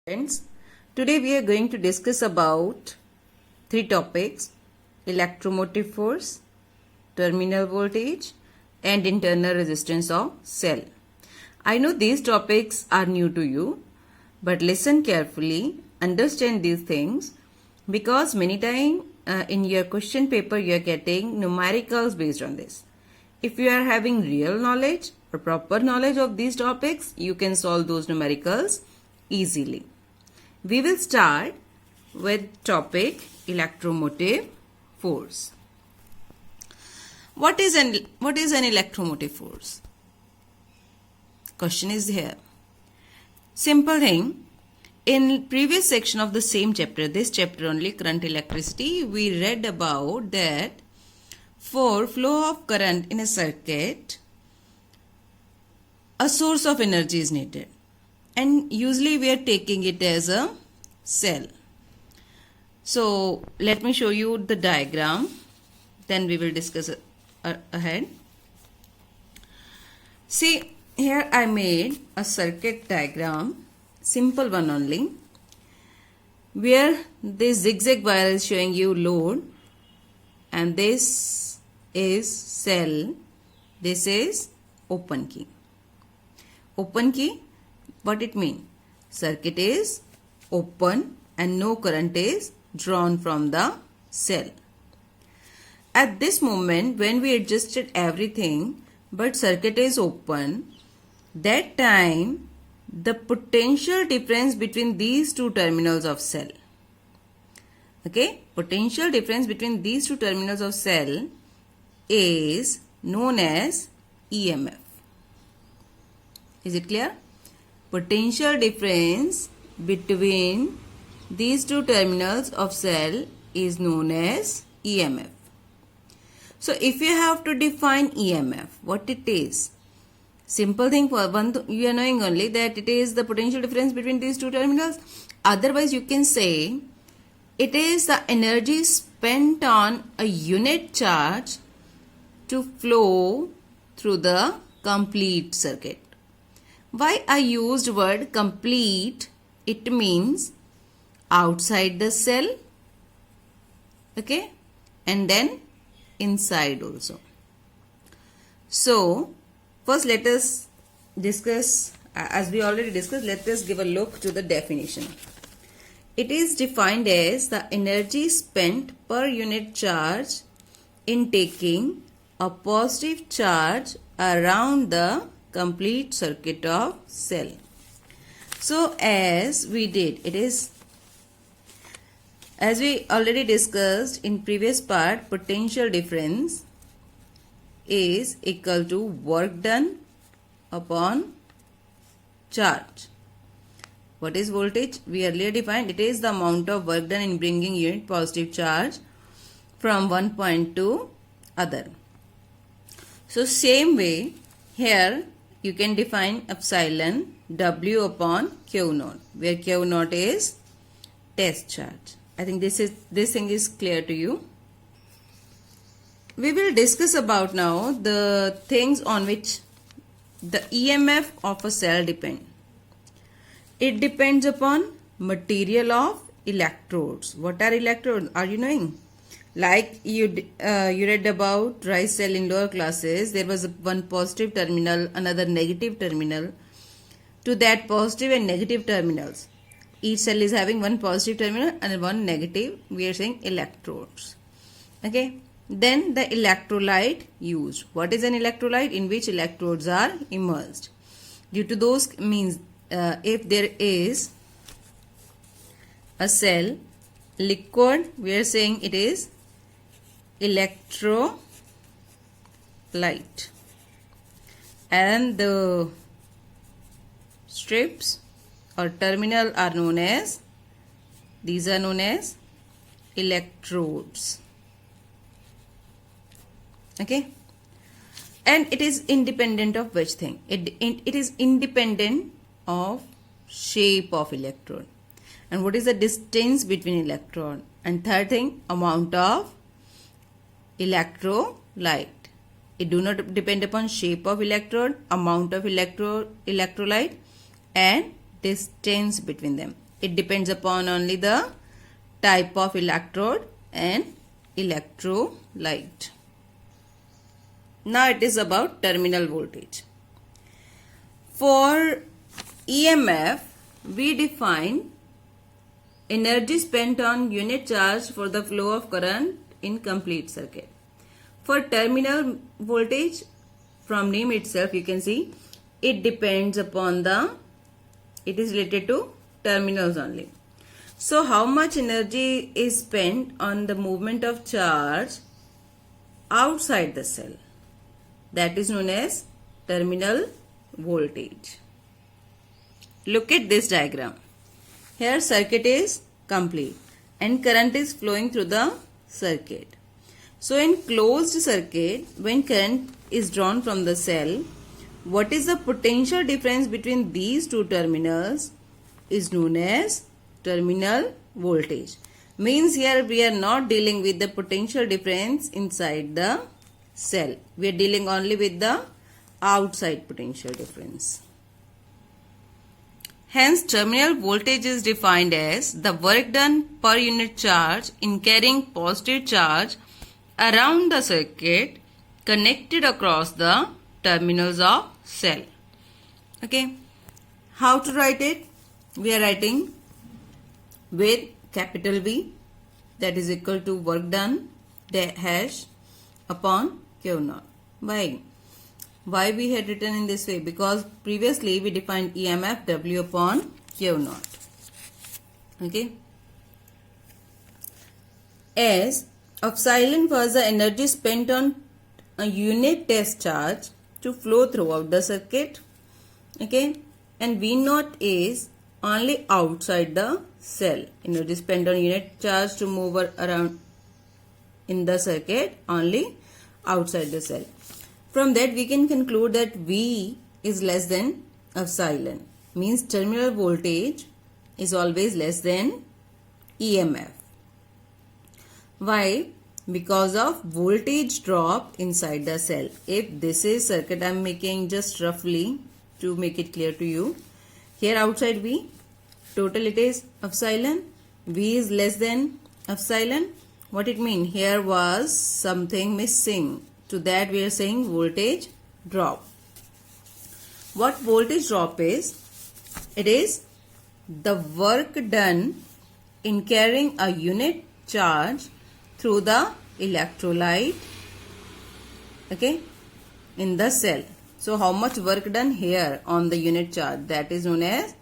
Friends, today we are going to discuss about three topics: electromotive force, terminal voltage, and internal resistance of cell. I know these topics are new to you, but listen carefully, understand these things, because many times in your question paper you are getting numericals based on this. If you are having real knowledge or proper knowledge of these topics, you can solve those numericals easily. We will start with topic electromotive force. What is an electromotive force? Question is here. Simple thing. In previous section of the same chapter, this chapter only, current electricity, we read about that for flow of current in a circuit, a source of energy is needed. And usually we are taking it as a cell. So let me show you the diagram, then we will discuss ahead. See, here I made a circuit diagram, simple one only, where this zigzag wire is showing you load, and this is cell, this is open key. Open key, what it means? Circuit is open and no current is drawn from the cell. At this moment, when we adjusted everything but circuit is open, that time the potential difference between these two terminals of cell, okay, potential difference between these two terminals of cell is known as EMF. Is it clear? Potential difference between these two terminals of cell is known as EMF. So if you have to define EMF, what it is? Simple thing, for one, you are knowing only that it is the potential difference between these two terminals. Otherwise you can say it is the energy spent on a unit charge to flow through the complete circuit. Why I used word complete? It means outside the cell, okay, and then inside also. So first let us discuss, as we already discussed, let us give a look to the definition. It is defined as the energy spent per unit charge in taking a positive charge around the complete circuit of cell. So as we did, it is, as we already discussed in previous part, potential difference is equal to work done upon charge. What is voltage? We earlier defined it is the amount of work done in bringing unit positive charge from one point to other. So same way here you can define epsilon W upon Q naught, where Q naught is test charge. I think this thing is clear to you. We will discuss about now the things on which the EMF of a cell depend. It depends upon material of electrodes. What are electrodes? Are you knowing? Like you read about rice cell in lower classes, there was one positive terminal, another negative terminal. To that positive and negative terminals, each cell is having one positive terminal and one negative. We are saying electrodes. Okay. Then the electrolyte used. What is an electrolyte? In which electrodes are immersed. Due to those means, if there is a cell liquid, we are saying it is electrolyte, and the strips or terminal are known as, these are known as electrodes. Okay, and it is independent of which thing? It is independent of shape of electrode, and what is the distance between electron, and third thing, amount of electrolyte. It do not depend upon shape of electrode, amount of electrolyte, and distance between them. It depends upon only the type of electrode and electrolyte. Now it is about terminal voltage. For EMF, we define energy spent on unit charge for the flow of current in complete circuit. For terminal voltage, from name itself you can see it depends upon it is related to terminals only. So how much energy is spent on the movement of charge outside the cell? That is known as terminal voltage. Look at this diagram. Here circuit is complete and current is flowing through the circuit. So in closed circuit, when current is drawn from the cell, what is the potential difference between these two terminals is known as terminal voltage. Means here we are not dealing with the potential difference inside the cell. We are dealing only with the outside potential difference. Hence, terminal voltage is defined as the work done per unit charge in carrying positive charge around the circuit connected across the terminals of cell. Okay. How to write it? We are writing with capital V, that is equal to work done dash upon Q naught. Why we had written in this way? Because previously we defined EMF W upon Q naught. Okay. As epsilon was the energy spent on a unit test charge to flow throughout the circuit. Okay. And V naught is only outside the cell. Energy spent on unit charge to move around in the circuit only outside the cell. From that we can conclude that V is less than epsilon. Means terminal voltage is always less than EMF. Why? Because of voltage drop inside the cell. If this is circuit, I am making just roughly to make it clear to you. Here outside V, total it is epsilon. V is less than epsilon. What it mean? Here was something missing. To that we are saying voltage drop. What voltage drop is? It is the work done in carrying a unit charge through the electrolyte, okay, in the cell. So how much work done here on the unit charge? That is known as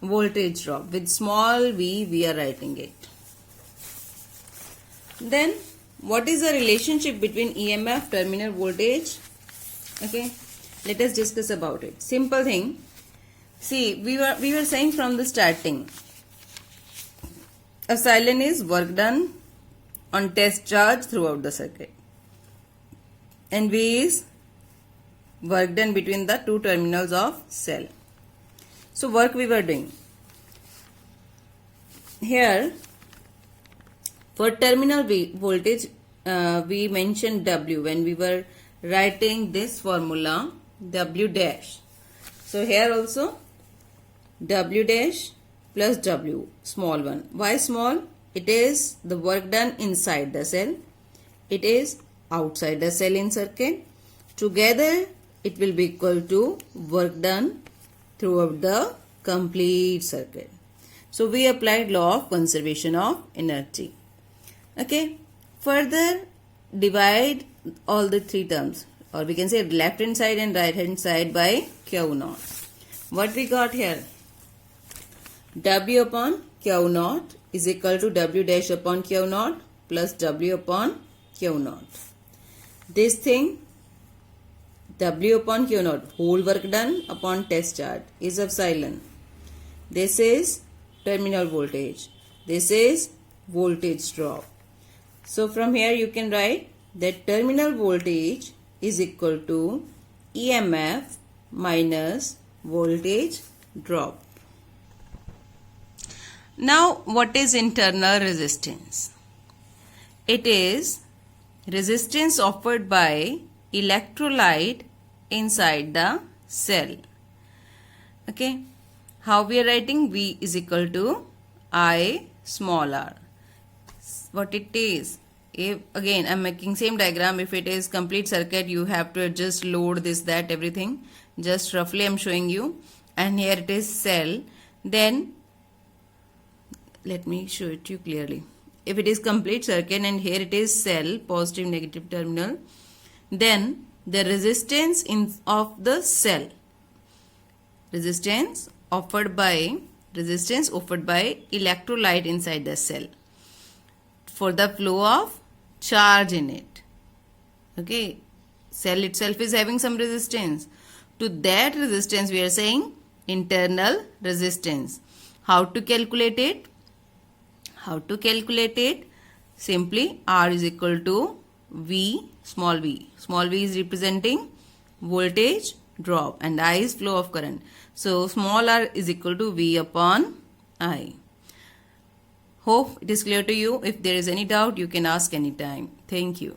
voltage drop. With small v we are writing it. Then what is the relationship between EMF, terminal voltage? Okay, let us discuss about it. Simple thing. See, we were saying from the starting, epsilon is work done on test charge throughout the circuit, and V is work done between the two terminals of cell. So work we were doing here. For terminal voltage, we mentioned W when we were writing this formula, W dash. So here also W dash plus W, small one. Why small? It is the work done inside the cell. It is outside the cell in circuit. Together it will be equal to work done throughout the complete circuit. So we applied law of conservation of energy. Okay, further divide all the three terms, or we can say left hand side and right hand side by Q naught. What we got here? W upon Q naught is equal to W dash upon Q naught plus W upon Q naught. This thing, W upon Q naught, whole work done upon test charge, is epsilon. This is terminal voltage. This is voltage drop. So from here you can write that terminal voltage is equal to EMF minus voltage drop. Now what is internal resistance? It is resistance offered by electrolyte inside the cell. Okay. How we are writing? V is equal to I small r. What it is? If again I'm making same diagram, if it is complete circuit, you have to just load this, that, everything. Just roughly I'm showing you. And here it is cell. Then let me show it to you clearly. If it is complete circuit and here it is cell, positive negative terminal, then the resistance of the cell, resistance offered by electrolyte inside the cell for the flow of charge in it. Okay, cell itself is having some resistance. To that resistance we are saying internal resistance. How to calculate it? Simply R is equal to V, small v. Small v is representing voltage drop and I is flow of current. So small r is equal to V upon I. Hope it is clear to you. If there is any doubt, you can ask anytime. Thank you.